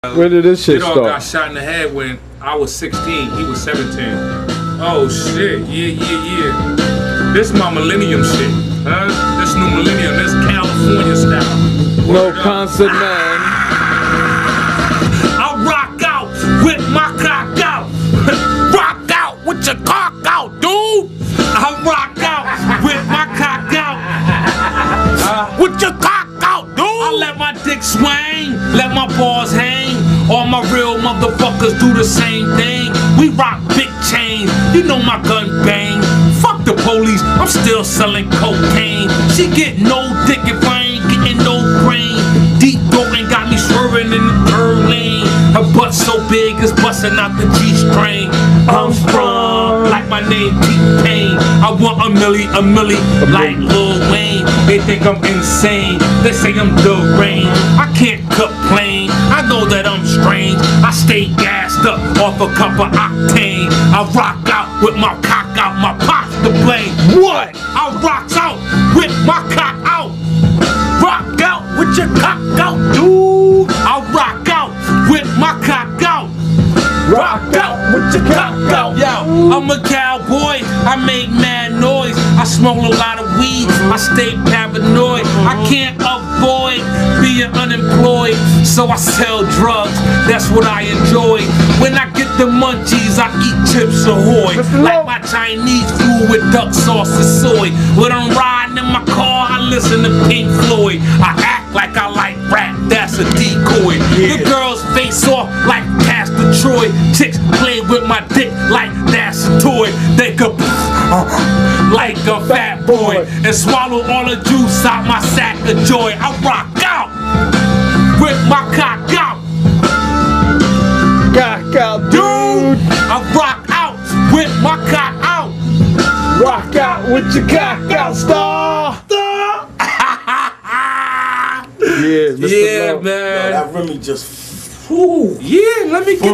When did this shit Kiddo start? got shot in the head when I was 16. He was 17. Oh shit! Yeah. This my millennium shit, huh? This new millennium, this California style. No concept, man. I rock out with my cock out. Rock out with your cock out, dude. I rock out with my cock out. With your cock out, dude. I let my dick swing, let my balls hang. All my real motherfuckers do the same thing. We rock big chains, you know my gun bang. Fuck the police, I'm still selling cocaine. She get no dick if I ain't getting no brain. Deep throat ain't got me swerving in the third lane. Her butt so big it's busting out the G-string. I'm sprung like my name T-Pain. I want a milli like Lil Wayne. They think I'm insane, they say I'm deranged. I can't complain, I know that I'm strange. I stay gassed up off a cup of octane. I rock out with my cock out, my pops to play. What? I rocks out with my cock out. Rock out with your cock out, dude. I rock out with my cock out. Rock out with your cock out. Yo, I'm a cowboy, I make mad noise. I smoke a lot of weed, I stay paranoid. I can't avoid being unemployed, so I sell drugs, that's what I enjoy. When I get the munchies, I eat Chips Ahoy. Like my Chinese food with duck sauce and soy. When I'm riding in my car, I listen to Pink Floyd. I act like I like rap, that's a decoy. The girls face off like Castor Troy. Chicks play with my dick like that's a toy. They could like a fat boy and swallow all the juice out my sack of joy. I rock out with my cock out. Cock out, dude. I rock out with my cock out. Rock out with your cock out, star. Yeah, Mr. Yeah, Love. man. That really just. Yeah, let me get